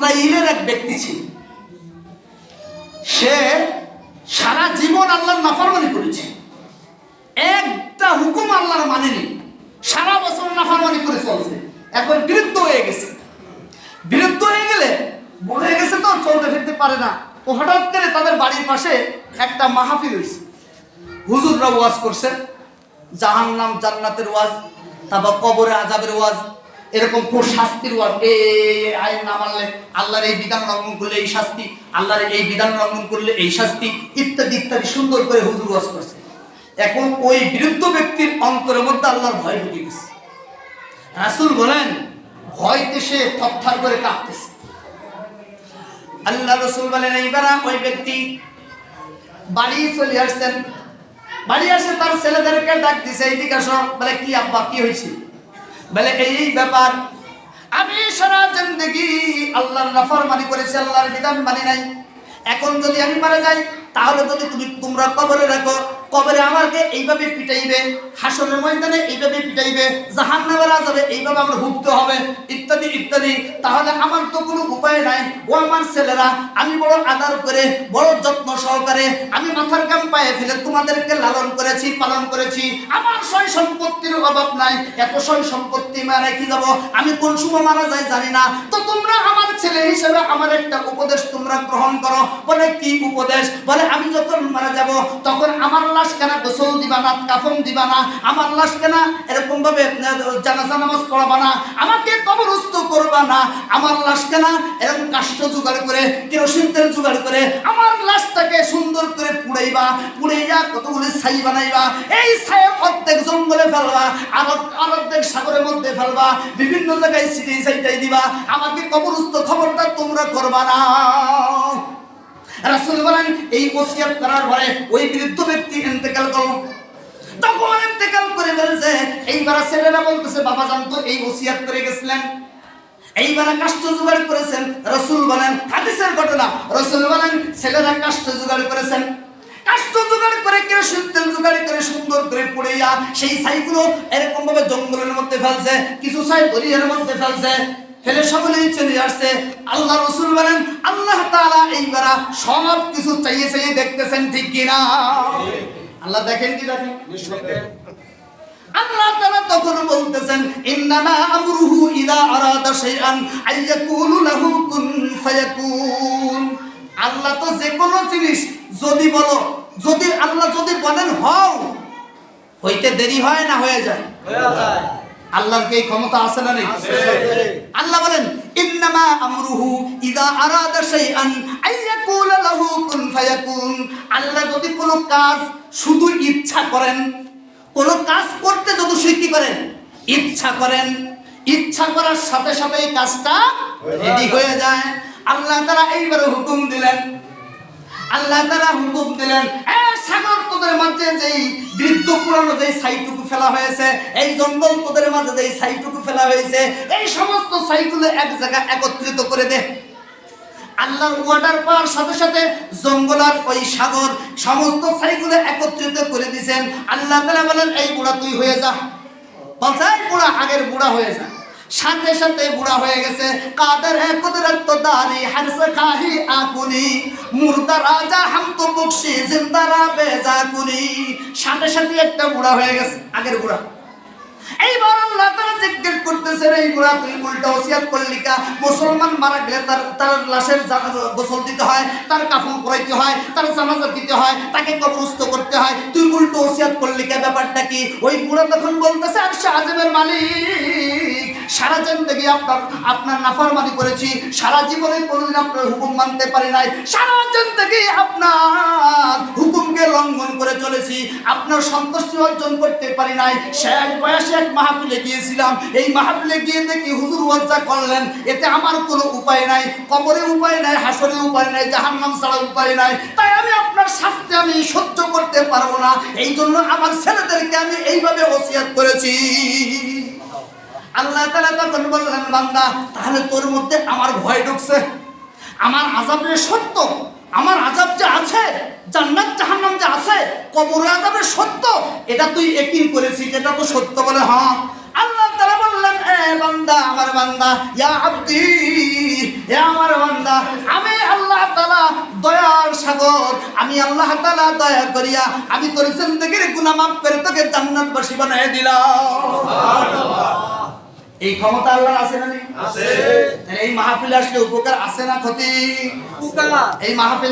ইসরায়েলের এক ব্যক্তি ছিল, সে সারা জীবন আল্লাহর নাফরমানি করেছে, একটা হুকুম আল্লাহর মানেনি, সারা বছর নাফরমানি করে চলছে। এখন বিরুদ্ধ হয়ে গেছে, বিরুদ্ধ হয়ে গেলে বলে গেছে তো চলতে ফিরতে পারে না। ও হঠাৎ করে তাদের বাড়ির পাশে একটা মাহফিল হয়েছে, হুজুররা ওয়াজ করছে, জাহান্নাম জান্নাতের ওয়াজ, তারপর কবরে আযাবের ওয়াজ, এরকম কোন শাস্তির ওয়াজ, এই আইন না মানলে আল্লাহর এই বিধান লঙ্ঘন করলে এই শাস্তি, আল্লাহর এই বিধান লঙ্ঘন করলে এই শাস্তি, ইত্যাদি ইত্যাদি সুন্দর করে হুজুর ওয়াজ করছে। এখন ওই বিরুদ্ধ ব্যক্তির অন্তরের মধ্যে আল্লাহর ভয় ঢুকে গেছে। রাসূল বলেন ভয়তে সে থরথর করে কাঁপতেছে। আল্লাহ রাসূল বলেন এইবার ওই ব্যক্তি বাড়ি চলে আসছেন, বাড়ি আসে তার ছেলেদেরকে ডাক দিছে, এইদিকে আসো। বলে কি আব্বা কি হয়েছে? বলে এই ব্যাপার, আমি সারা জিন্দেগি আল্লাহর নাফরমানি করেছি, আল্লাহর বিধান মানি নাই। এখন যদি আমি মারা যাই তাহলে যদি তোমরা কবরে রাখো, কবরে আমাকে এইভাবে পিটাইবে, হাসরের ময়দানে এইভাবে পিটাইবে, জাহান্নামের আযাবে এইভাবে আমরা ভুগতে হবে, ইত্যাদি ইত্যাদি। তাহলে আমার তো কোনো উপায় নাই। ও আমার ছেলেরা, আমি বড় আদর করে বড় যত্ন সহকারে আমি মাথার ঘাম পায়ে ফেলে তোমাদেরকে লালন করেছি, পালন করেছি। আমার সয় সম্পত্তির অভাব নাই, এত সয় সম্পত্তি মারা কি যাব, আমি কোন সময় মারা যাই জানি না। তো তোমরা আমার ছেলে হিসেবে আমার একটা উপদেশ তোমরা গ্রহণ করো। বলে কি উপদেশ? বলে আমি যখন মারা যাব তখন আমার লাশ কেন গোসল দিবা না, কাফন দিবা না, আমার লাশ কেন এরকম ভাবে জানাজা নামাজ পড়াবা না, আমাকে কবরস্থ করবা না, আমার লাশ কেন এরকম কাষ্ঠ জোগাড় করে কেরোসিন তেল জোগাড় করে আমার লাশটাকে সুন্দর করে পুড়াইবা, পুড়াইয়া কতগুলো ছাই বানাইবা, এই ছাই অর্ধেক জঙ্গলে ফেলবা, আর অর্ধেক সাগরের মধ্যে ফেলবা, বিভিন্ন জায়গায় ছিটিয়ে ছিটাই দিবা, আমাকে কবরস্থ খবরটা তোমরা করবা না। রাসূল বলেন এই ওসিয়ত করার পরে ওই বৃদ্ধ ব্যক্তি ইন্তেকাল করলো। তখন ইন্তেকাল করে ফেলেছে, এইবার ছেলেরা বলতেছে বাবা জান তো এই ওসিয়ত করে গেছিলেন, এইবার কাষ্ঠ জোগাড় করেছেন। রাসূল বলেন হাদিসের ঘটনা, রাসূল বলেন ছেলেরা কাষ্ঠ জোগাড় করেছেন, কাষ্ঠ জোগাড় করে কেরোসিন তেল জোগাড় করে সুন্দর করে পুড়িয়া সেই ছাইগুলো এরকম ভাবে জঙ্গলের মধ্যে ফেলছে, কিছু ছাই দরিয়ার মধ্যে ফেলছে, ফেলে সকলেই চলে আসছে। আল্লাহ রাসূল বলেন আল্লাহ তাআলা এইবার সব কিছু চাইয়ে চাইয়ে দেখতেছেন, ঠিক কি না? আল্লাহ দেখেন কি দেখেন? আল্লাহ তাআলা তখন বলতেছেন ইন্নামা আমরুহু ইযা আরাদা শাইআন আইয়াকুলু লাহু কুন ফায়াকুন। আল্লাহ তো যে কোনো জিনিস যদি বলো, যদি আল্লাহ যদি বলেন হও, হইতে দেরি হয় না হয়ে যায়? হয়ে যায়। আল্লাহর কি ক্ষমতা আছে না নেই? আছে। আল্লাহ বলেন ইন্নামা আমরুহু ইযা আরাদা শাইআন আইয়াকুলা লাহু কুন ফায়াকুন। আল্লাহ যদি কোনো কাজ শুধু ইচ্ছা করেন, কোন কাজ করতে যদি কি করেন, ইচ্ছা করেন, ইচ্ছা করার সাথে সাথে এই কাজটা রেডি হয়ে যায়। আল্লাহ তাআলা এইবারে হুকুম দিলেন, আল্লাহ তাআলা হুকুম দিলেন সাগর তোদের মাঝে যেই বৃদ্ধ পুরানো যেই ছাইটুকু ফেলা হয়েছে, এই জঙ্গল তোদের মাঝে যেই ছাইটুকু ফেলা হয়েছে, এই সমস্ত ছাইগুলো এক জায়গায় একত্রিত করে দে। আল্লাহর ওয়াটার পাওয়ার সাথে সাথে জঙ্গল আর ওই সাগর সমস্ত ছাইগুলো একত্রিত করে দিয়েছেন। আল্লাহ তাআলা বলেন এই বুড়া তুই হয়ে যা। বলছে এই বুড়া আগের বুড়া হয়ে যা, সাথে সাথে বুড়া হয়ে গেছে। কাদের হে কুদরত তো দারি হরস খাহি আকুনি, মুর্দা রাজা হাম তো বকশি জিন্দারা বেজা কুনি। সাথে সাথে একটা বুড়া হয়ে গেছে, আগের বুড়া। এইবার আল্লাহ তাআলা জিজ্ঞেস করতেছে এই বুড়া তুই উল্টা ওসিয়ত করলি কা? মুসলমান মারা গেলে তার লাশের গোসল দিতে হয়, তার কাফন পরাইতে হয়, তার জানাজা দিতে হয়, তাকে কবরস্থ করতে হয়, তুই উল্টো ওসিয়ত করলি কা? ব্যাপারটা কি? ওই বুড়া তখন বলতেছে আরশে আযমের মালিক, সারা জিন্দেগি আপনার নাফরমানি করেছি, সারা জীবনে কোনোদিন আপনার হুকুম মানতে পারি নাই, সারা জিন্দেগি আপনার হুকুমকে লঙ্ঘন করে চলেছি, আপনার সন্তুষ্টি অর্জন করতে পারি নাই। শেষ বয়সে এক মাহফিলে গিয়েছিলাম, এই মাহফিলে গিয়ে দেখি হুজুর ওয়াজটা করলেন, এতে আমার কোনো উপায় নাই, কবরে উপায় নাই, হাসরে উপায় নাই, জাহান্নাম ছাড়া উপায় নাই। তাই আমি আপনার শাস্তি আমি সহ্য করতে পারবো না, এই জন্য আমার ছেলেদেরকে আমি এইভাবে ওসিয়ত করেছি। আল্লাহ তাআলা তখন বললেন বান্দা তাহলে তোর মধ্যে আমার ভয় ঢুকছে, আমার আযাবের সত্য, আমার আযাব যে আছে, জান্নাত জাহান্নাম যে আছে, কবরের আযাবের সত্য, এটা তুই ইয়াকিন করেছিস, এটা তো সত্য? বলে হ্যাঁ। আল্লাহ তাআলা বললেন এ বান্দা, আমার বান্দা, ইয়া আব্দি, এ আমার তাআলা, আমি আল্লাহ তাআলা দয়ার সাগর, আমি আল্লাহ তাআলা দয়া করিয়া আমি তোর জিন্দেগীর গুনাহ মাফ করে তোকে জান্নাতবাসী বানায় দিলাম। সুবহানাল্লাহ। এই ক্ষমতা আল্লাহর আছে না নেই? আছে। এই মাহফিলে আসলে উপকার আছে না ক্ষতি? উপকার। এই মাহফিল